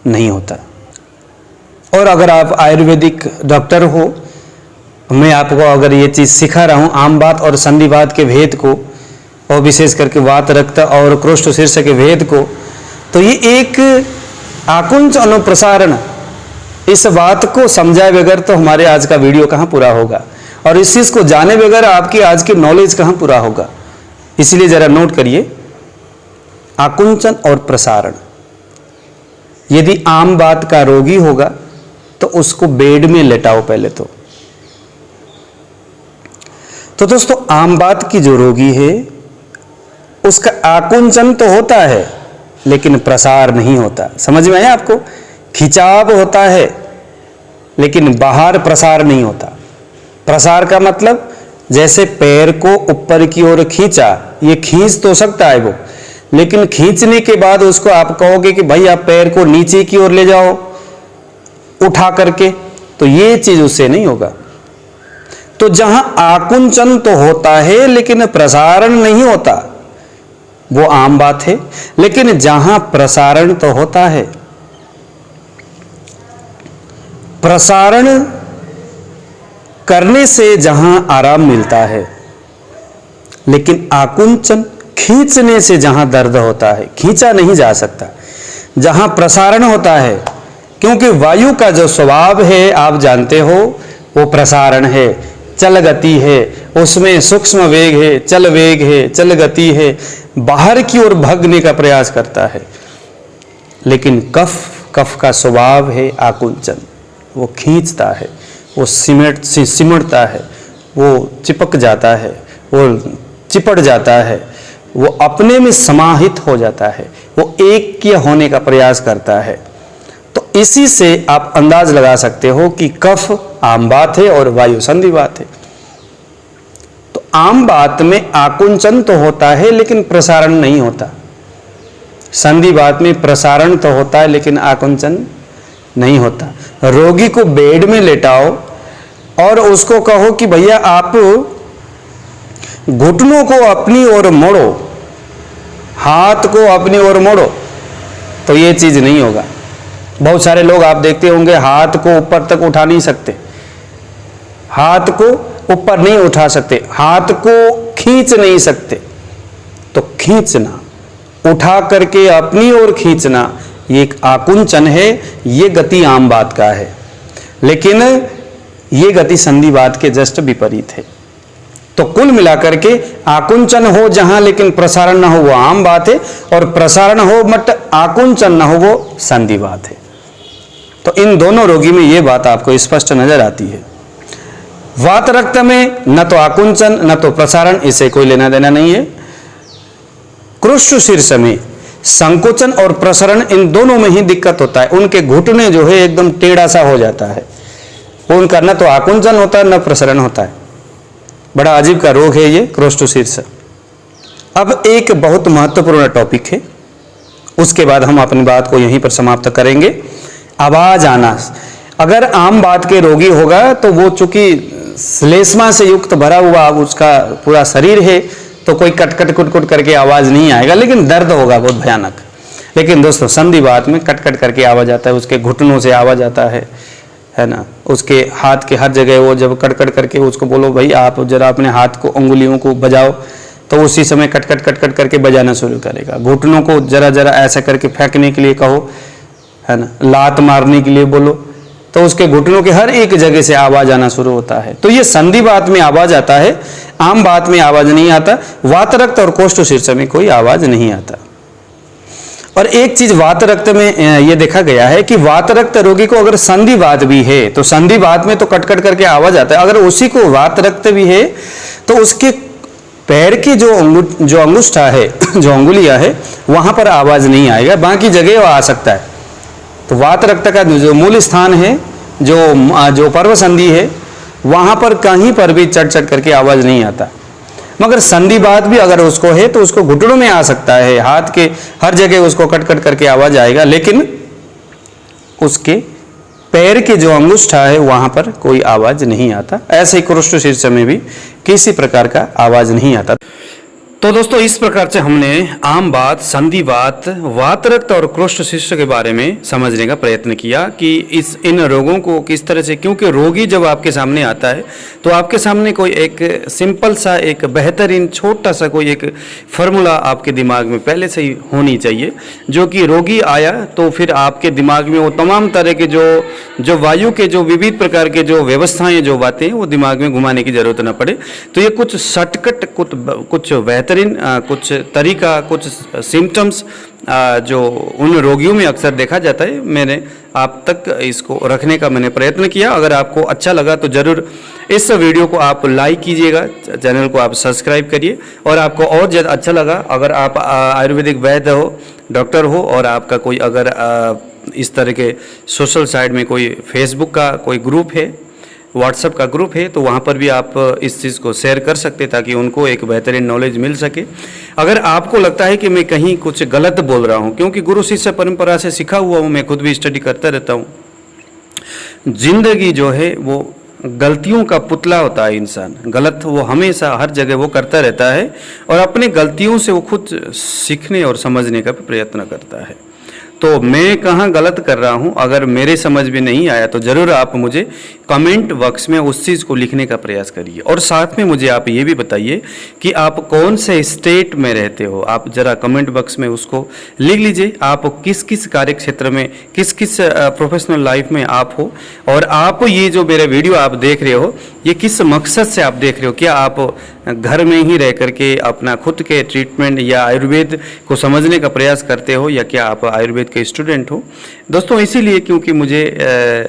नहीं होता। और अगर आप आयुर्वेदिक डॉक्टर हो, मैं आपको अगर ये चीज सिखा रहा हूं, आम बात और संधिवात के भेद को, और विशेष करके वात रक्त और क्रोष्ठ शीर्ष के भेद को, तो ये एक आकुंच अनुप्रसारण, इस बात को समझाए बगैर तो हमारे आज का वीडियो कहां पूरा होगा, और इस चीज को जाने बगैर आपकी आज की नॉलेज कहां पूरा होगा। इसलिए जरा नोट करिए, आकुंचन और प्रसारण। यदि आम बात का रोगी होगा तो उसको बेड में लेटाओ पहले तो दोस्तों आम बात की जो रोगी है उसका आकुंचन तो होता है लेकिन प्रसार नहीं होता। समझ में आया आपको? खिंचाव होता है लेकिन बाहर प्रसार नहीं होता। प्रसार का मतलब जैसे पैर को ऊपर की ओर खींचा, ये खींच तो सकता है वो, लेकिन खींचने के बाद उसको आप कहोगे कि भाई आप पैर को नीचे की ओर ले जाओ उठा करके, तो ये चीज उससे नहीं होगा। तो जहां आकुंचन तो होता है लेकिन प्रसारण नहीं होता, वो आम बात है। लेकिन जहां प्रसारण तो होता है, प्रसारण करने से जहां आराम मिलता है, लेकिन आकुंचन खींचने से जहां दर्द होता है, खींचा नहीं जा सकता। जहां प्रसारण होता है, क्योंकि वायु का जो स्वभाव है आप जानते हो, वो प्रसारण है, चल गति है, उसमें सूक्ष्म वेग है, चल वेग है, चल गति है, बाहर की ओर भागने का प्रयास करता है। लेकिन कफ का स्वभाव है आकुंचन, वो खींचता है, वो सिमटता है, वो चिपक जाता है, वो चिपट जाता है, वो अपने में समाहित हो जाता है, वो एक होने का प्रयास करता है। तो इसी से आप अंदाज लगा सकते हो कि कफ आम बात है और वायु संधि बात है। तो आम बात में आकुंचन तो होता है लेकिन प्रसारण नहीं होता, संधि बात में प्रसारण तो होता है लेकिन आकुंचन नहीं होता। रोगी को बेड में लेटाओ और उसको कहो कि भैया आप घुटनों को अपनी ओर मोड़ो, हाथ को अपनी ओर मोड़ो, तो ये चीज नहीं होगा। बहुत सारे लोग आप देखते होंगे हाथ को ऊपर तक उठा नहीं सकते, हाथ को ऊपर नहीं उठा सकते, हाथ को खींच नहीं सकते। तो खींचना, उठा करके अपनी ओर खींचना, ये एक आकुंचन है, ये गति आम बात का है। लेकिन ये गति संधि बात के जस्ट विपरीत है। तो कुल मिलाकर के आकुंचन हो जहां लेकिन प्रसारण ना हो वो आम बात है, और प्रसारण हो बट आकुंचन ना हो वो संधि बात है। तो इन दोनों रोगी में ये बात आपको स्पष्ट नजर आती है। वात रक्त में न तो आकुंचन न तो प्रसारण, इसे कोई लेना देना नहीं है। कृष्ठ शीर्ष में संकोचन और प्रसारण, इन दोनों में ही दिक्कत होता है। उनके घुटने जो है एकदम टेढ़ा सा हो जाता है, उनका न तो आकुंचन होता है न प्रसारण होता है। बड़ा अजीब का रोग है ये कृष्ठ शीर्ष। अब एक बहुत महत्वपूर्ण टॉपिक है, उसके बाद हम अपनी बात को यहीं पर समाप्त करेंगे। आवाज आना, अगर आम बात के रोगी होगा तो वो चूंकि श्लेष्मा से युक्त भरा हुआ उसका पूरा शरीर है, तो कोई कटकट कुटकुट करके आवाज नहीं आएगा, लेकिन दर्द होगा बहुत भयानक। लेकिन दोस्तों संधि बात में कटकट करके आवाज आता है, उसके घुटनों से आवाज आता है ना, उसके हाथ के हर जगह वो जब कटकट करके उसको बोलो भाई आप जरा अपने हाथ को उंगलियों को बजाओ, तो उसी समय कटकट कटकट करके बजाना शुरू करेगा। घुटनों को जरा जरा ऐसा करके फेंकने के लिए कहो, है ना, लात मारने के लिए बोलो, तो उसके घुटनों के हर एक जगह से आवाज आना शुरू होता है। तो ये संधि बात में आवाज आता है, आम बात में आवाज नहीं आता। वात रक्त और कोष्ठ शीर्ष में कोई आवाज नहीं आता। और एक चीज वात रक्त में ये देखा गया है कि वात रक्त रोगी को अगर संधि बात भी है तो संधि बात में तो कटकट करके आवाज आता है, अगर उसी को वात रक्त भी है तो उसके पैर की जो अंगुष्ठा है, जो अंगुलियां है, वहां पर आवाज नहीं आएगा, बाकी जगह वो आ सकता है। तो वात रक्त का जो मूल स्थान है, जो पर्व संधि है, वहां पर कहीं पर भी चढ़ चढ़ करके आवाज नहीं आता। मगर संधि बात भी अगर उसको है तो उसको घुटनों में आ सकता है, हाथ के हर जगह उसको कट करके आवाज आएगा, लेकिन उसके पैर के जो अंगुष्ठा है वहां पर कोई आवाज नहीं आता। ऐसे ही कृष्ठ शीर्ष में भी किसी प्रकार का आवाज नहीं आता। तो दोस्तों इस प्रकार से हमने आम बात, संधि बात, वात रक्त और कृष्ठ शीर्ष के बारे में समझने का प्रयत्न किया कि इन रोगों को किस तरह से, क्योंकि रोगी जब आपके सामने आता है तो आपके सामने कोई एक सिंपल सा, एक बेहतरीन छोटा सा कोई एक फार्मूला आपके दिमाग में पहले से ही होनी चाहिए, जो कि रोगी आया तो फिर आपके दिमाग में वो तमाम तरह के जो वायु के जो विविध प्रकार के जो व्यवस्थाएं, जो बातें वो दिमाग में घुमाने की जरूरत न पड़े। तो ये कुछ शॉर्टकट, कुछ बेहतरीन कुछ तरीका, कुछ सिम्टम्स जो उन रोगियों में अक्सर देखा जाता है, मैंने आप तक इसको रखने का मैंने प्रयत्न किया। अगर आपको अच्छा लगा तो ज़रूर इस वीडियो को आप लाइक कीजिएगा, चैनल को आप सब्सक्राइब करिए। और आपको और ज़्यादा अच्छा लगा अगर आप आयुर्वेदिक वैद्य हो, डॉक्टर हो, और आपका कोई अगर इस तरह के सोशल साइट में कोई फेसबुक का कोई ग्रुप है, व्हाट्सएप का ग्रुप है, तो वहाँ पर भी आप इस चीज़ को शेयर कर सकते हैं ताकि उनको एक बेहतरीन नॉलेज मिल सके। अगर आपको लगता है कि मैं कहीं कुछ गलत बोल रहा हूँ, क्योंकि गुरु शिष्य परंपरा से सीखा हुआ हूँ, मैं खुद भी स्टडी करता रहता हूँ। जिंदगी जो है वो गलतियों का पुतला होता है। इंसान गलत वो हमेशा हर जगह वो करता रहता है और अपनी गलतियों से वो खुद सीखने और समझने का प्रयत्न करता है। तो मैं कहाँ गलत कर रहा हूँ, अगर मेरे समझ में नहीं आया तो ज़रूर आप मुझे कमेंट बॉक्स में उस चीज़ को लिखने का प्रयास करिए। और साथ में मुझे आप ये भी बताइए कि आप कौन से स्टेट में रहते हो, आप ज़रा कमेंट बॉक्स में उसको लिख लीजिए। आप किस किस कार्य क्षेत्र में, किस किस प्रोफेशनल लाइफ में आप हो, और आप ये जो मेरे वीडियो आप देख रहे हो ये किस मकसद से आप देख रहे हो। क्या आप घर में ही रह करके अपना खुद के ट्रीटमेंट या आयुर्वेद को समझने का प्रयास करते हो, या क्या आप आयुर्वेद के स्टूडेंट हो। दोस्तों इसीलिए क्योंकि मुझे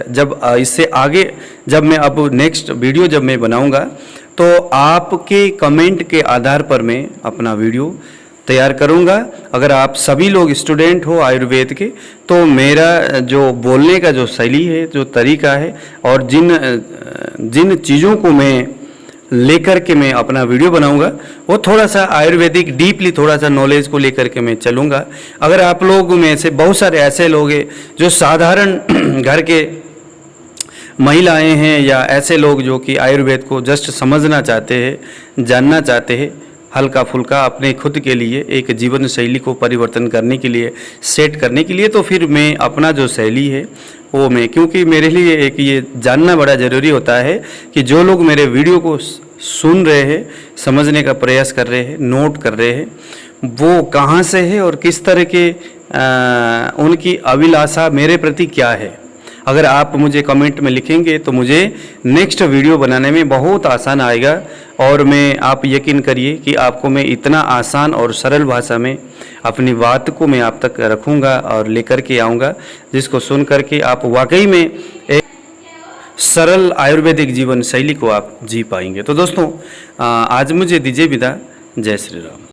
जब इससे आगे जब मैं अब नेक्स्ट वीडियो जब मैं बनाऊंगा तो आपके कमेंट के आधार पर मैं अपना वीडियो तैयार करूंगा। अगर आप सभी लोग स्टूडेंट हो आयुर्वेद के, तो मेरा जो बोलने का जो शैली है, जो तरीका है, और जिन चीज़ों को मैं लेकर के मैं अपना वीडियो बनाऊंगा वो थोड़ा सा आयुर्वेदिक डीपली थोड़ा सा नॉलेज को लेकर के मैं चलूँगा। अगर आप लोग में से बहुत सारे ऐसे लोग हैं जो साधारण घर के महिलाएं हैं, या ऐसे लोग जो कि आयुर्वेद को जस्ट समझना चाहते हैं, जानना चाहते हैं, हल्का फुल्का अपने खुद के लिए एक जीवन शैली को परिवर्तन करने के लिए, सेट करने के लिए, तो फिर मैं अपना जो शैली है वो मैं, क्योंकि मेरे लिए एक ये जानना बड़ा ज़रूरी होता है कि जो लोग मेरे वीडियो को सुन रहे हैं, समझने का प्रयास कर रहे हैं, नोट कर रहे हैं, वो कहाँ से है और किस तरह के उनकी अभिलाषा मेरे प्रति क्या है। अगर आप मुझे कमेंट में लिखेंगे तो मुझे नेक्स्ट वीडियो बनाने में बहुत आसान आएगा। और मैं, आप यकीन करिए कि आपको मैं इतना आसान और सरल भाषा में अपनी बात को मैं आप तक रखूँगा और लेकर के आऊँगा, जिसको सुन करके आप वाकई में एक सरल आयुर्वेदिक जीवन शैली को आप जी पाएंगे। तो दोस्तों आज मुझे दीजिए विदा। जय श्री राम।